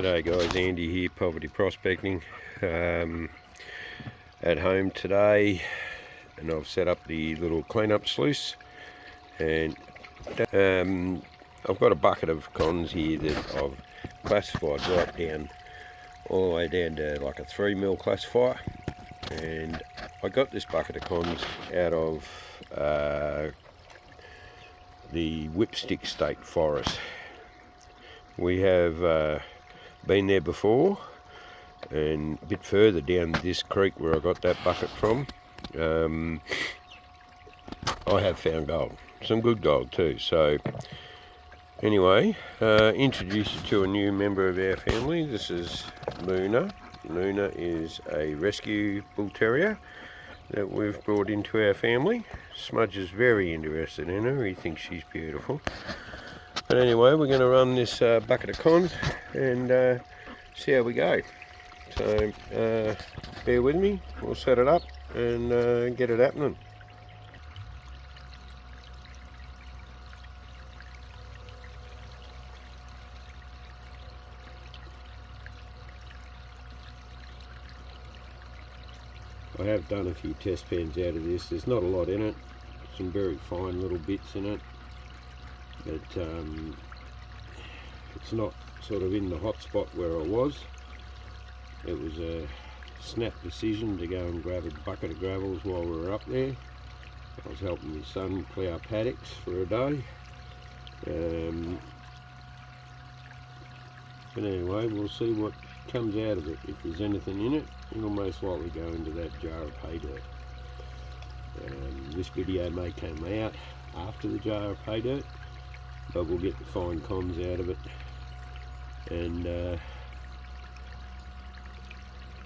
G'day guys, Andy here, Poverty Prospecting. At home today, and I've set up the little cleanup sluice, and I've got a bucket of cons here that I've classified right down, all the way down to like a 3mm classifier. And I got this bucket of cons out of the Whipstick State Forest. We have been there before, and a bit further down this creek where I got that bucket from, I have found gold, some good gold too. So anyway, introduce you to a new member of our family. This is Luna. Luna is a rescue bull terrier that we've brought into our family. Smudge is very interested in her, he thinks she's beautiful. But anyway, we're going to run this bucket of cons and see how we go. So bear with me, we'll set it up and get it happening. I have done a few test pans out of this. There's not a lot in it, some very fine little bits in it, but it's not sort of in the hot spot where I was. It was a snap decision to go and grab a bucket of gravels while we were up there. I was helping my son plough paddocks for a day. But anyway, we'll see what comes out of it. If there's anything in it, it'll most likely go into that jar of hay dirt. This video may come out after the jar of hay dirt, but we'll get the fine cons out of it, and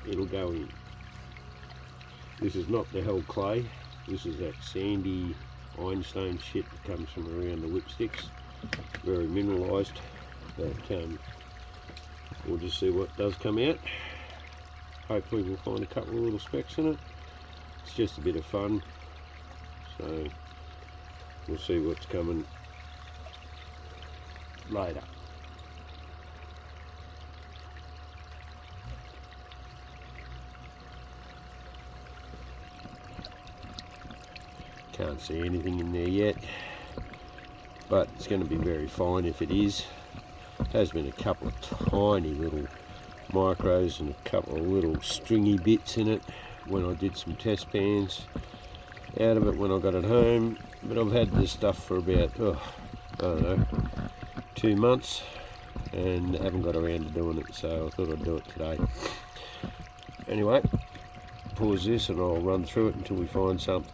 it'll go in. This is not the hell clay, this is that sandy ironstone shit that comes from around the whipsticks, very mineralised, but we'll just see what does come out. Hopefully we'll find a couple of little specks in it. It's just a bit of fun, so we'll see what's coming later. Can't see anything in there yet, but it's going to be very fine if it is. There's been a couple of tiny little micros and a couple of little stringy bits in it when I did some test pans out of it when I got it home, but I've had this stuff for about, I don't know, 2 months and haven't got around to doing it, so I thought I'd do it today. Anyway, pause this and I'll run through it until we find something.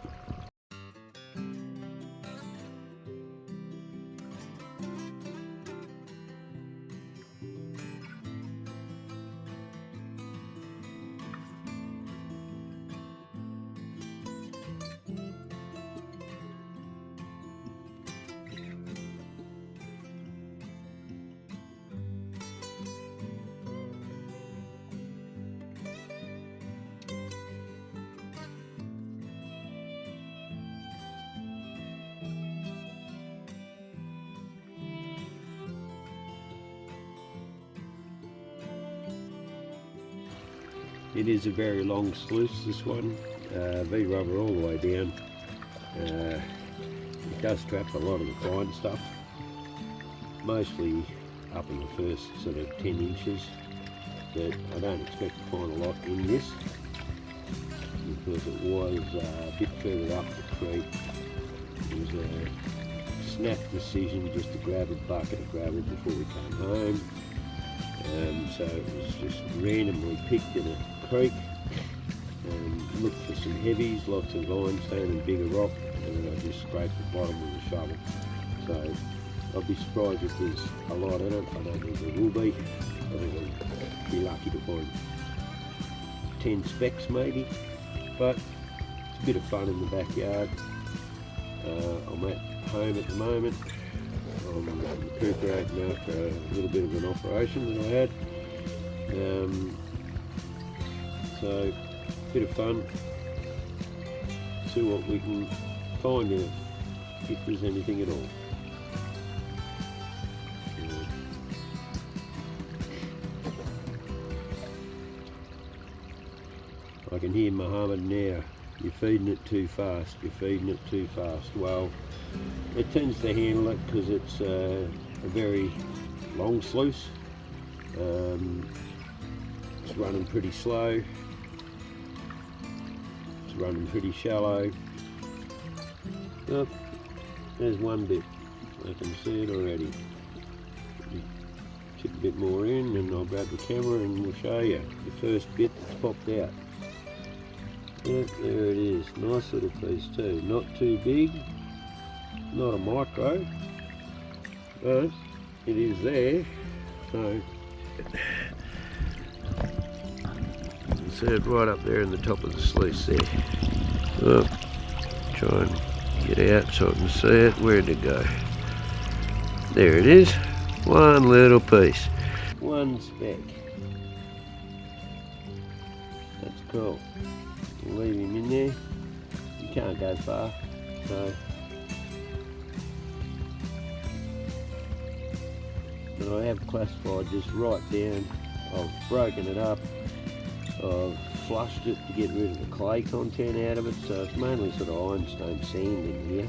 It is a very long sluice, this one, V-rubber all the way down. It does trap a lot of the fine stuff, mostly up in the first sort of 10 inches, but I don't expect to find a lot in this, because it was a bit further up the creek. It was a snap decision just to grab a bucket of gravel before we came home. So it was just randomly picked in a creek and looked for some heavies, lots of limestone and bigger rock, and then I just scraped the bottom with a shovel. So I'd be surprised if there's a lot in it. I don't think there will be. I think I'll be lucky to find 10 specks maybe, but it's a bit of fun in the backyard. I'm at home at the moment. I'm recuperating after a little bit of an operation that I had. So, bit of fun. See what we can find in it, if there's anything at all. I can hear Muhammad now. You're feeding it too fast. You're feeding it too fast. Well, it tends to handle it because it's a very long sluice. It's running pretty slow. It's running pretty shallow. Oh, there's one bit. I can see it already. Chip a bit more in and I'll grab the camera and we'll show you the first bit that's popped out. Yep, there it is. Nice little piece too. Not too big, not a micro, but it is there. So you can see it right up there in the top of the sluice there. Oh, try and get out so I can see it. Where'd it go? There it is. One little piece. One speck. That's cool. We'll leave him in there. You can't go far. So, but I have classified this right down. I've broken it up. I've flushed it to get rid of the clay content out of it. So it's mainly sort of ironstone sand in here.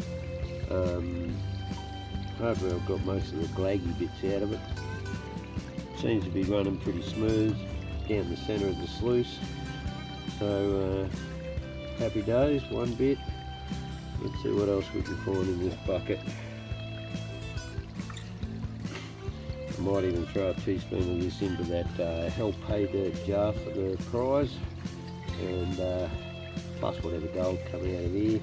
Hopefully I've got most of the glaggy bits out of it. Seems to be running pretty smooth down the centre of the sluice. So happy days, one bit. Let's see what else we can find in this bucket. I might even throw a teaspoon of this into that hell pay dirt jar for the prize, and plus whatever gold coming out of here,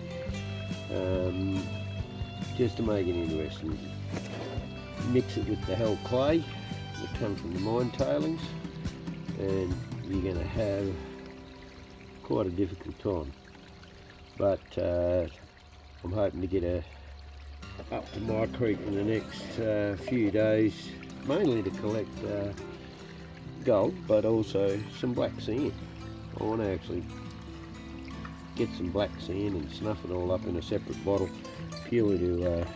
just to make it interesting. Mix it with the hell clay that comes from the mine tailings, and you're going to have quite a difficult time. But I'm hoping to get up to my creek in the next few days, mainly to collect gold, but also some black sand. I want to actually get some black sand and snuff it all up in a separate bottle, purely to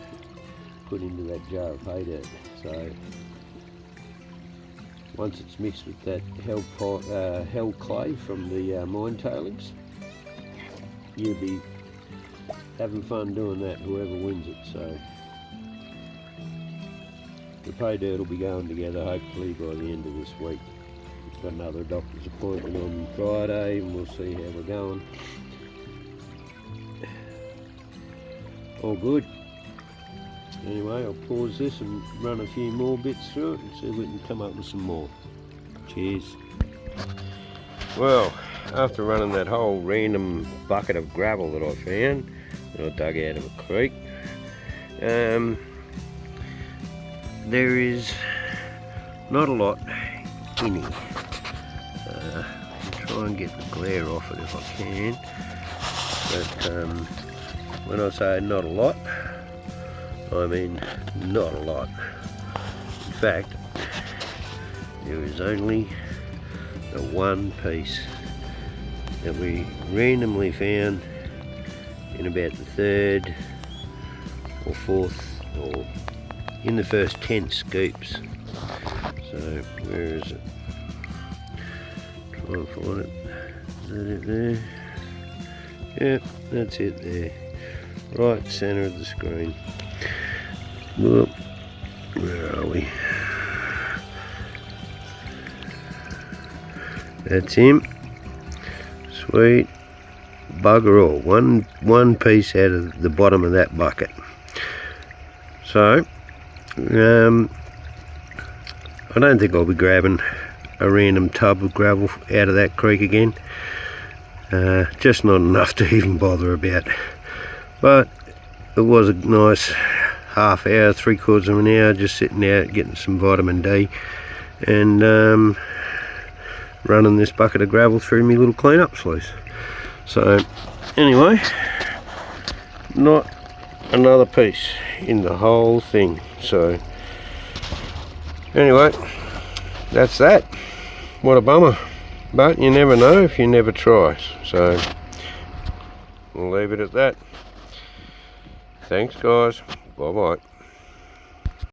put into that jar of hay dirt. So once it's mixed with that hell clay from the mine tailings, you'll be having fun doing that, whoever wins it. So the pay dirt will be going together hopefully by the end of this week. We've got another doctor's appointment on Friday and we'll see how we're going. All good. Anyway, I'll pause this and run a few more bits through it and see if we can come up with some more. Cheers. Well, after running that whole random bucket of gravel that I found, that I dug out of a creek, there is not a lot in here. I'll try and get the glare off it if I can, but when I say not a lot, I mean not a lot. In fact, there is only the one piece that we randomly found in about the third or fourth, or in the first 10 scoops. So where is it? Try and find it. Is that it there? Yep, that's it there. Right centre of the screen. Well, where are we? That's him. Sweet bugger all. One piece out of the bottom of that bucket. So I don't think I'll be grabbing a random tub of gravel out of that creek again. Just not enough to even bother about. But it was a nice half hour, 3/4 of an hour, just sitting out getting some vitamin D and running this bucket of gravel through my little clean-up sluice. So anyway, not another piece in the whole thing. So anyway, that's that. What a bummer, but you never know if you never try. So we'll leave it at that. Thanks guys, bye bye.